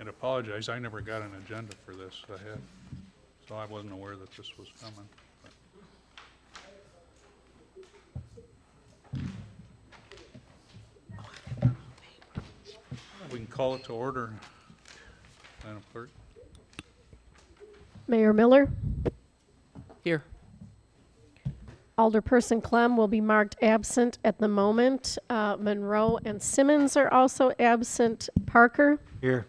And apologize, I never got an agenda for this ahead, so I wasn't aware that this was coming. We can call it to order, Madam Clerk. Mayor Miller, Here. Alderperson Clem will be marked absent at the moment. Monroe and Simmons are also absent. Parker, Here.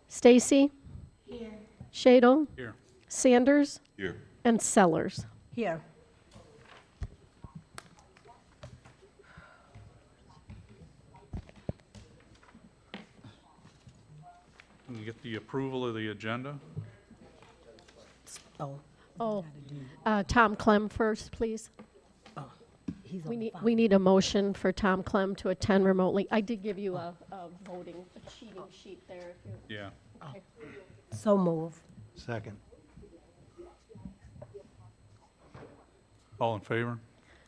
Stacy, Shadle, Here. Sanders, Here. and Sellers. Here. Can we get the approval of the agenda? Oh, Oh, Tom Clem first, please. he's We on need, fire. we need a motion for Tom Clem to attend remotely. I did give you a voting, a cheating sheet there. if you- Yeah. So move. Second. All in favor?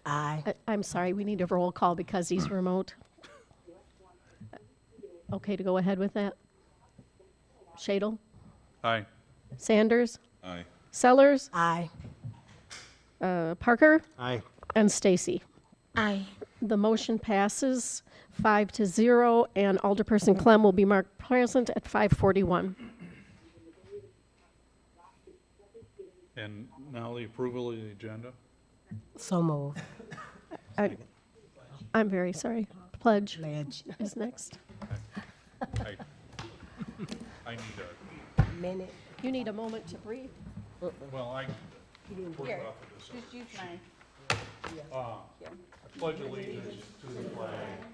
Aye. I'm sorry, we need a roll call because he's remote. Okay to go ahead with that? Shadle, Aye. Sanders, Aye. Sellers, Aye. Parker, Aye. and Stacy. Aye. The motion passes 5-0, and Alderperson Clem will be marked present at 5:41. And now the approval of the agenda? So move. I'm very sorry. Pledge Pledge. is next. I need Minute. You need a moment to breathe. well, I work Here, off of this. just use mine. I pledge allegiance to the flag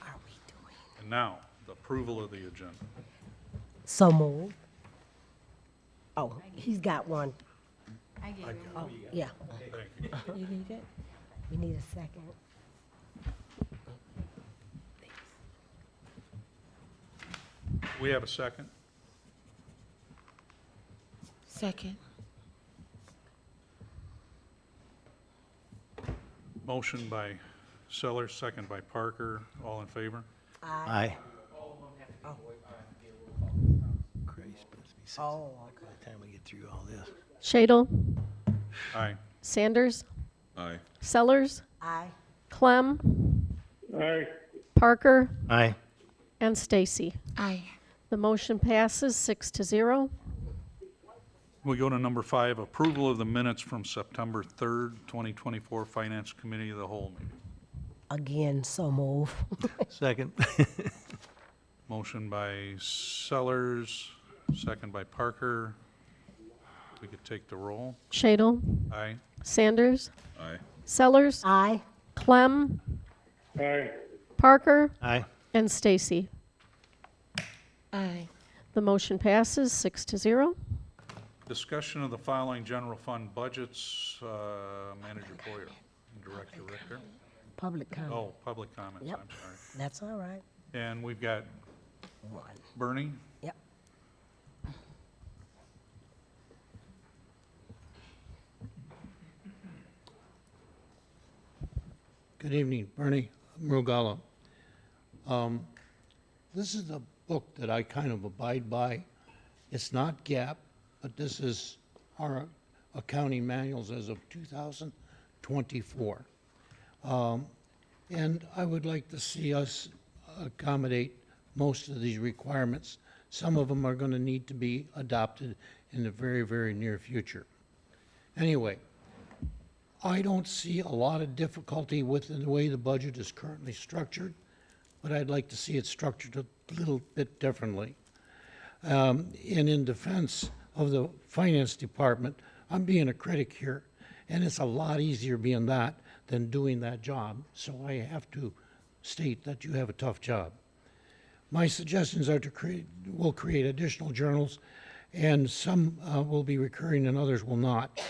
Are we doing? and now, the approval of the agenda. So move. Oh, he's got one. I gave him. Oh, yeah. Thank you. You need it? We need a second. We have a second? Second. Motion by Sellers, second by Parker. All in favor? Aye. Christ, but it's be six Oh, okay. by the time we get through all this. Shadle, Aye. Sanders, Aye. Sellers, Aye. Clem, Parker, Aye. and Stacy. Aye. The motion passes 6-0. We go to number 5, approval of the minutes from September 3rd, 2024 Finance Committee of the Whole meeting. Again, so move. Second. Motion by Sellers, second by Parker. We could take the roll. Shadle, Aye. Sanders, Aye. Sellers, Aye. Clem, Parker, Aye. and Stacy. Aye. The motion passes 6-0. Discussion of the following general fund budgets, Manager Boyer, and Director Richter. Public comment. Oh, public comments, Yep. I'm sorry. That's all right. And we've got One. Bernie. Yep. Good evening, Bernie Mrugala. This is a book that I kind of abide by. It's not GAAP, but this is our accounting manuals as of 2024. And I would like to see us accommodate most of these requirements. Some of them are going to need to be adopted in the very, very near future. Anyway, I don't see a lot of difficulty with the way the budget is currently structured, but I'd like to see it structured a little bit differently. And in defense of the finance department, I'm being a critic here, and it's a lot easier being that than doing that job. So I have to state that you have a tough job. My suggestions are we'll create additional journals, and some will be recurring and others will not.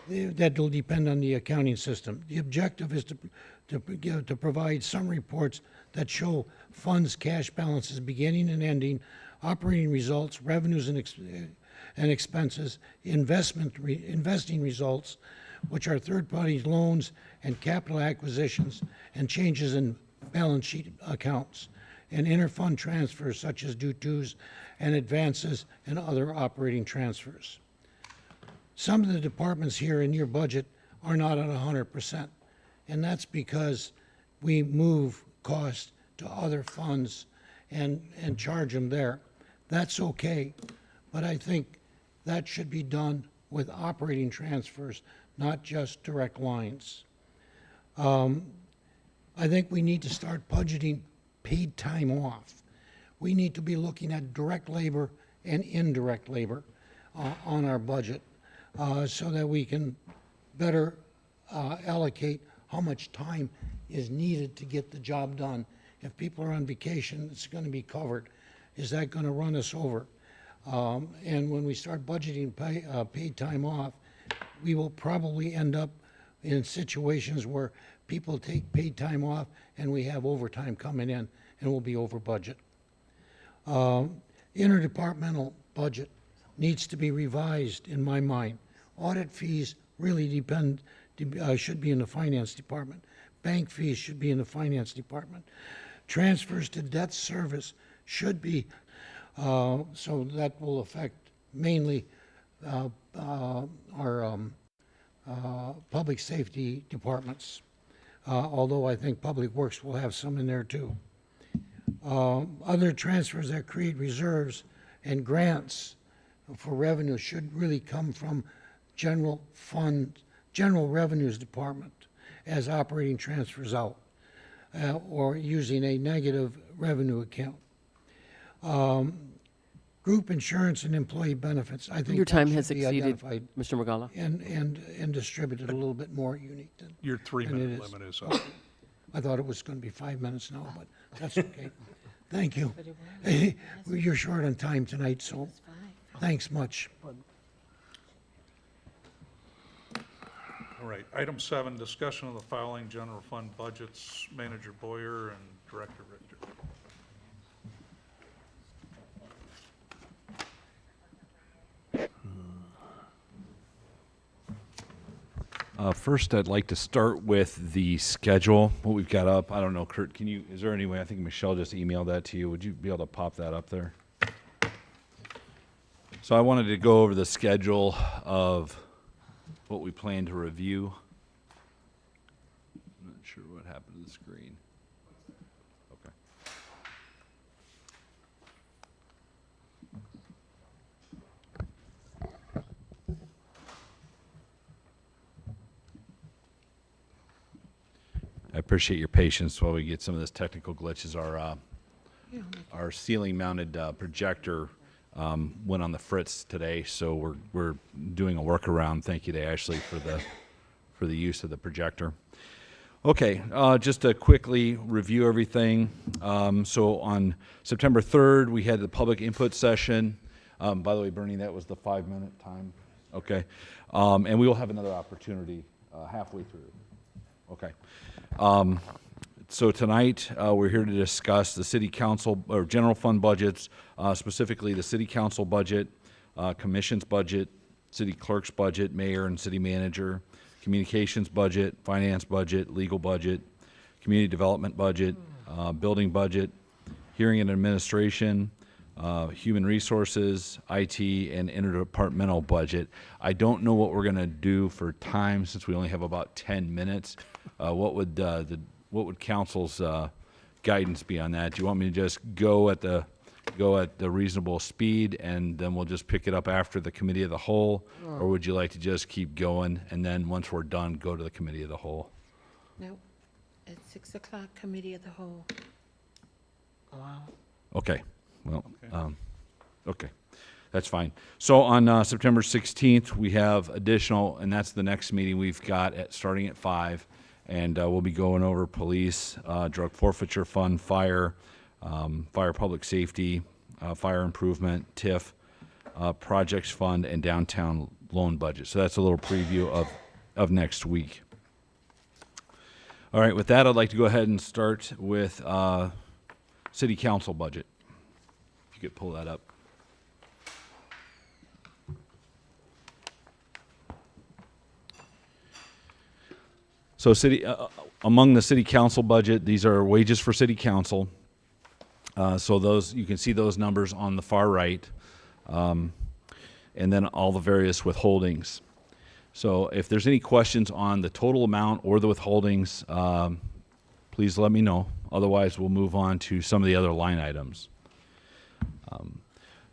That will depend on the accounting system. The objective is to provide some reports that show funds, cash balances beginning and ending, operating results, revenues and expenses, investing results, which are third-party loans and capital acquisitions, and changes in balance sheet accounts, and interfund transfers such as due tos and advances and other operating transfers. Some of the departments here in your budget are not at 100%, and that's because we move costs to other funds and charge them there. That's okay, but I think that should be done with operating transfers, not just direct lines. I think we need to start budgeting paid time off. We need to be looking at direct labor and indirect labor on our budget so that we can better allocate how much time is needed to get the job done. If people are on vacation, it's going to be covered. Is that going to run us over? And when we start budgeting paid time off, we will probably end up in situations where people take paid time off and we have overtime coming in and we'll be over budget. Interdepartmental budget needs to be revised in my mind. Audit fees really should be in the finance department. Bank fees should be in the finance department. Transfers to debt service should be, so that will affect mainly our public safety departments, although I think Public Works will have some in there too. Other transfers that create reserves and grants for revenue should really come from general revenues department as operating transfers out, or using a negative revenue account. Group insurance and employee benefits, I think Your that time should has be exceeded, identified Mr. Magala. and distributed a little bit more unique than. Your than it 3-minute is. limit is up. I thought it was going to be 5 minutes now, but that's okay. Thank you. You're short on time tonight, so thanks much. All right, item 7, discussion of the following general fund budgets, Manager Boyer and Director Richter. First, I'd like to start with the schedule, what we've got up. I don't know, Kurt, is there any way, I think Michelle just emailed that to you. Would you be able to pop that up there? So I wanted to go over the schedule of what we plan to review. I'm not sure what happened to the screen. Okay. I appreciate your patience while we get some of this technical glitches. Our ceiling-mounted projector went on the fritz today, so we're doing a workaround. Thank you to Ashley for the use of the projector. Okay, just to quickly review everything. So on September 3rd, we had the public input session. By the way, Bernie, that was the 5-minute time. Okay, and we will have another opportunity halfway through. Okay. So tonight, we're here to discuss the city council, or general fund budgets, specifically the city council budget, commission's budget, city clerk's budget, mayor and city manager, communications budget, finance budget, legal budget, community development budget, building budget, hearing and administration, human resources, IT, and interdepartmental budget. I don't know what we're going to do for time since we only have about 10 minutes. What would council's guidance be on that? Do you want me to just go at the reasonable speed and then we'll just pick it up after the committee of the whole, or would you like to just keep going and then once we're done, go to the committee of the whole? Nope. At 6 o'clock, committee of the whole. Okay. Well, okay, that's fine. So on September 16th, we have additional, and that's the next meeting we've got starting at 5, and we'll be going over police, drug forfeiture fund, fire public safety, fire improvement, TIF, projects fund, and downtown loan budget. So that's a little preview of next week. All right, with that, I'd like to go ahead and start with city council budget. If you could pull that up. So among the city council budget, these are wages for city council. So those, you can see those numbers on the far right, and then all the various withholdings. So if there's any questions on the total amount or the withholdings, please let me know. Otherwise, we'll move on to some of the other line items.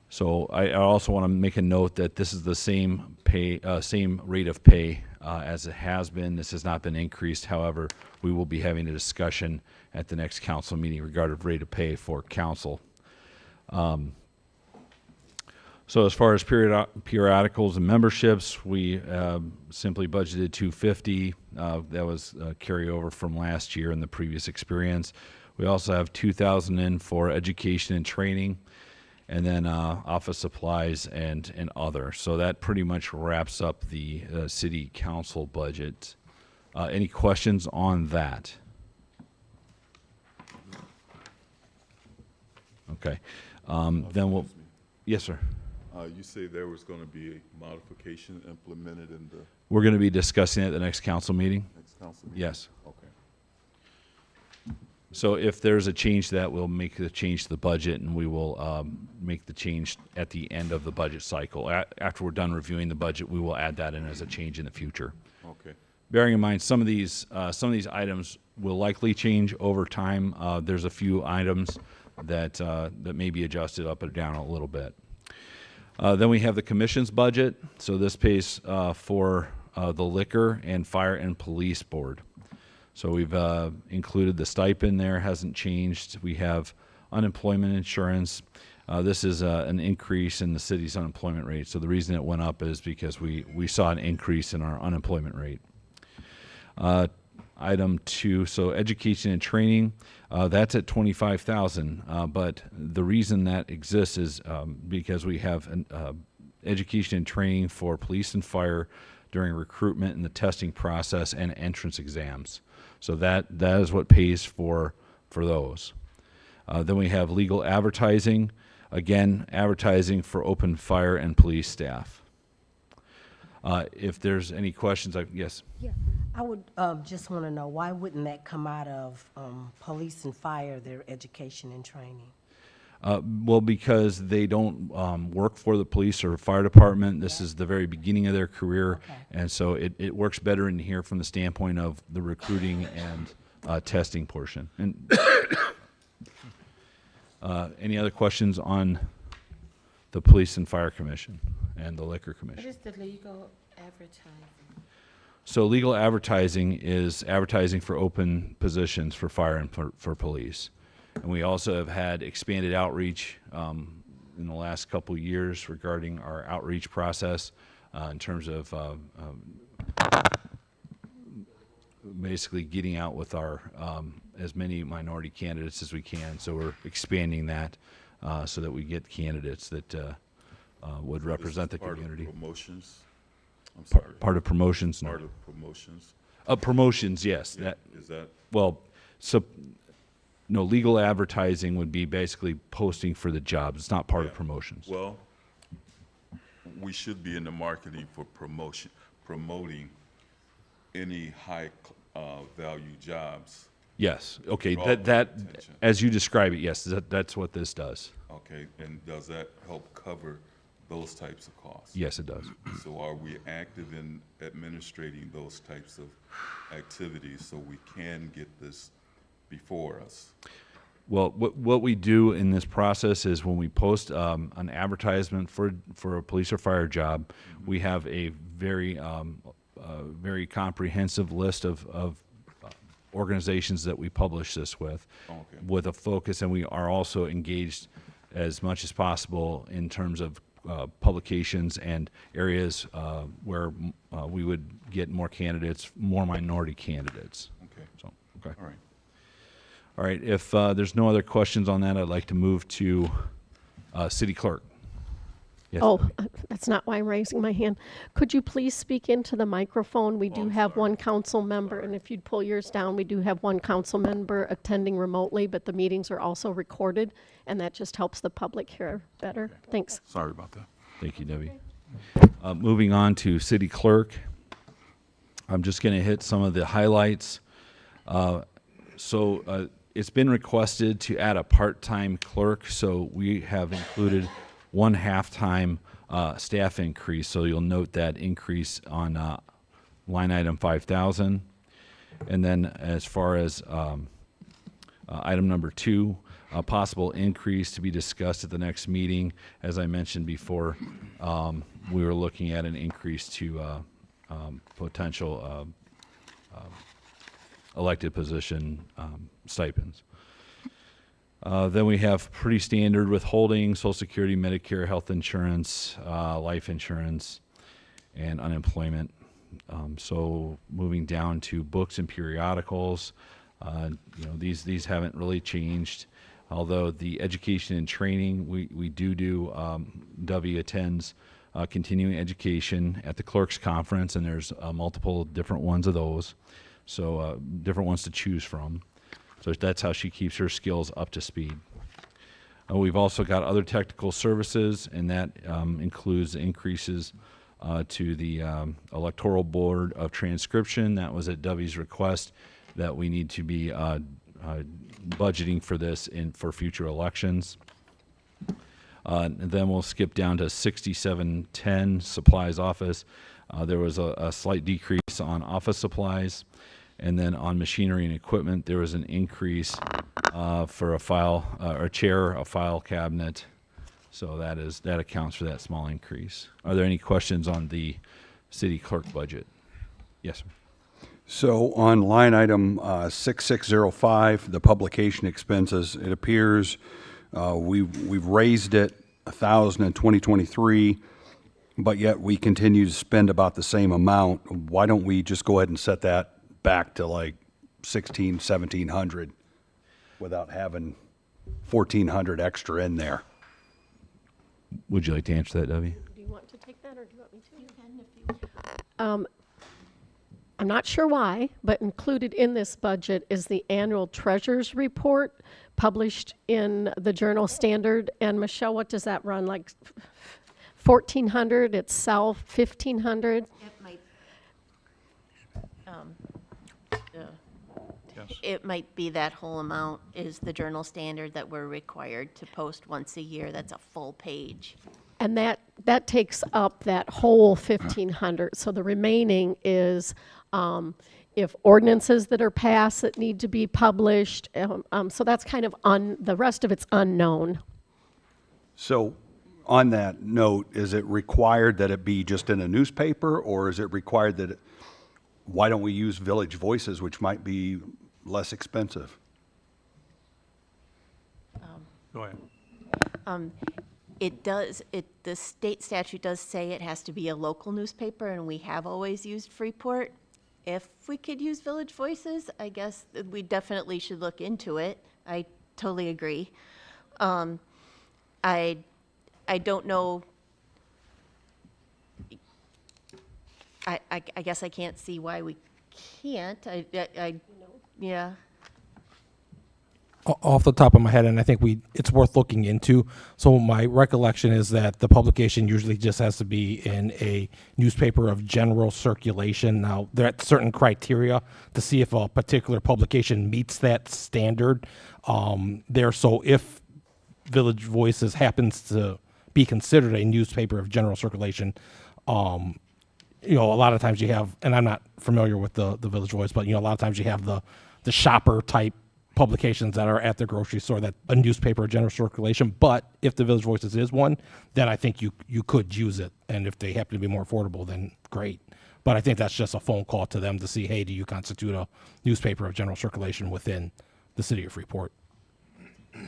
So I also want to make a note that this is the same rate of pay as it has been. This has not been increased. However, we will be having a discussion at the next council meeting regarding rate of pay for council. So as far as periodicals and memberships, we simply budgeted $250. That was a carryover from last year and the previous experience. We also have $2,000 in for education and training, and then office supplies and other. So that pretty much wraps up the city council budget. Any questions on that? Okay. Then we'll, yes, sir. You say there was going to be a modification implemented in the We're going to be discussing it at the next council meeting. next council meeting? Yes. Okay. So if there's a change to that, we'll make the change to the budget, and we will make the change at the end of the budget cycle. After we're done reviewing the budget, we will add that in as a change in the future. Okay. Bearing in mind, some of these items will likely change over time. There's a few items that may be adjusted up or down a little bit. Then we have the commission's budget. So this pays for the liquor and fire and police board. So we've included the stipend there, hasn't changed. We have unemployment insurance. This is an increase in the city's unemployment rate. So the reason it went up is because we saw an increase in our unemployment rate. Item 2, so education and training, that's at $25,000. But the reason that exists is because we have an, education and training for police and fire during recruitment and the testing process and entrance exams. So that is what pays for those. Then we have legal advertising, again, advertising for open fire and police staff. If there's any questions, yes. Yeah, I would just want to know, why wouldn't that come out of police and fire, their education and training? Well, because they don't work for the police or fire department. This is the very beginning of their career. Okay. And so it works better in here from the standpoint of the recruiting and testing portion. And any other questions on the police and fire commission and the liquor What commission? is the legal advertising? So legal advertising is advertising for open positions for fire and for police. And we also have had expanded outreach in the last couple years regarding our outreach process in terms of basically getting out with our as many minority candidates as we can. So we're expanding that so that we get candidates that would represent the community. Part of promotions? I'm sorry. Part of promotions? No. Part of promotions? Promotions, yes. Yeah, is that, Well, so, no, legal advertising would be basically posting for the jobs. It's not part of Yeah. promotions. well, we should be in the marketing for promoting any high value jobs. Yes, okay, Draw that, attention. as you describe it, yes, that's what this does. Okay, and does that help cover those types of costs? Yes, it does. So are we active in administrating those types of activities so we can get this before us? Well, what we do in this process is when we post an advertisement for a police or fire job, we have a very comprehensive list of organizations that we publish this with, Okay. with a focus, and we are also engaged as much as possible in terms of publications and areas where we would get more candidates, more minority candidates. Okay, So, okay. all right. All right, if there's no other questions on that, I'd like to move to city clerk. Yes, Oh, Debbie. that's not why I'm raising my hand. Could you please speak into the microphone? We do have one council member, and if you'd pull yours down, we do have one council member attending remotely, but the meetings are also recorded, and that just helps the public hear better. Thanks. Sorry about that. Thank you, Debbie. Moving on to city clerk. I'm just going to hit some of the highlights. So it's been requested to add a part-time clerk, so we have included one half-time staff increase. So you'll note that increase on line item 5,000. And then as far as item number 2, a possible increase to be discussed at the next meeting. As I mentioned before, we were looking at an increase to potential elected position stipends. Then we have pretty standard withholding, Social Security, Medicare, health insurance, life insurance, and unemployment. So moving down to books and periodicals, these haven't really changed. Although the education and training, we do W attends continuing education at the clerks conference, and there's multiple different ones of those, so different ones to choose from. So that's how she keeps her skills up to speed. We've also got other technical services, and that includes increases to the Electoral Board of Transcription. That was at Dovey's request that we need to be budgeting for this for future elections. And then we'll skip down to 6710 supplies office. There was a slight decrease on office supplies. And then on machinery and equipment, there was an increase for a file, or chair, a file cabinet. So that accounts for that small increase. Are there any questions on the city clerk budget? Yes, sir. So on line item 6605, the publication expenses, it appears we've raised it 1,000 in 2023, but yet we continue to spend about the same amount. Why don't we just go ahead and set that back to like 1,700 without having 1,400 extra in there? Would you like to answer that, Debbie? Do you want to take that, or do you want me to? You can if you I'm not sure why, but included in this budget is the annual treasurer's report published in the Journal Standard. And Michelle, what does that run, like 1,400 itself, 1,500? It might, Yes. it might be that whole amount is the Journal Standard that we're required to post once a year. That's a full page. And that takes up that whole 1,500. So the remaining is if ordinances that are passed that need to be published. So that's kind of the rest of it's unknown. So on that note, is it required that it be just in a newspaper, or is it required that why don't we use Village Voices, which might be less expensive? Go ahead. The state statute does say it has to be a local newspaper, and we have always used Freeport. If we could use Village Voices, I guess we definitely should look into it. I totally agree. I don't know. I guess I can't see why we can't. Yeah. Off the top of my head, and I think it's worth looking into. So my recollection is that the publication usually just has to be in a newspaper of general circulation. Now, there are certain criteria to see if a particular publication meets that standard there. So if Village Voices happens to be considered a newspaper of general circulation, a lot of times you have, and I'm not familiar with the Village Voice, but, a lot of times you have the shopper type publications that are at the grocery store, that a newspaper of general circulation. But if the Village Voices is one, then I think you could use it. And if they happen to be more affordable, then great. But I think that's just a phone call to them to see, hey, do you constitute a newspaper of general circulation within the city of Freeport? Do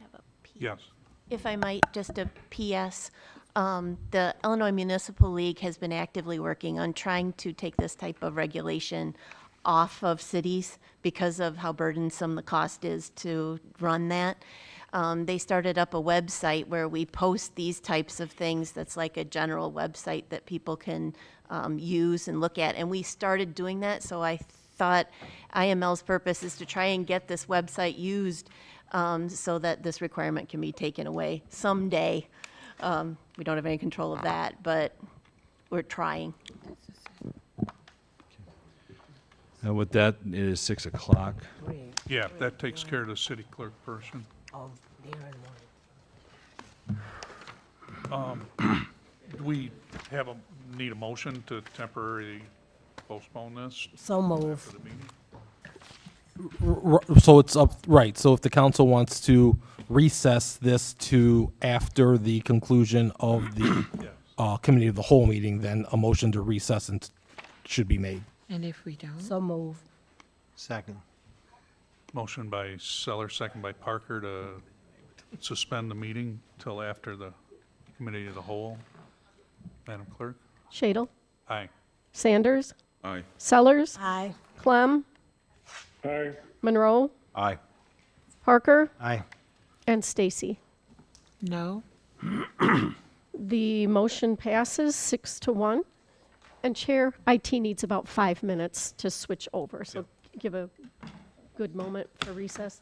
have a P. Yes. If I might, just a PS. The Illinois Municipal League has been actively working on trying to take this type of regulation off of cities because of how burdensome the cost is to run that. they started up a website where we post these types of things. That's like a general website that people can use and look at. And we started doing that, so I thought IML's purpose is to try and get this website used so that this requirement can be taken away someday. We don't have any control of that, but we're trying. With that, it is 6 o'clock. Yeah, that takes care of the city clerk person. Oh, there in the morning. Do we need a motion to temporarily postpone this So move. for the meeting? So it's up, right, so if the council wants to recess this to after the conclusion of the committee of the whole meeting, then a motion to recess should be made. And if we don't? So move. Second. Motion by Seller, second by Parker to suspend the meeting till after the committee of the whole. Madam Clerk? Shadle? Aye. Sanders? Aye. Sellers? Aye. Clem? Monroe? Aye. Parker? Aye. And Stacy. No? The motion passes 6-1. And Chair, IT needs about 5 minutes to switch over, so give a good moment for recess.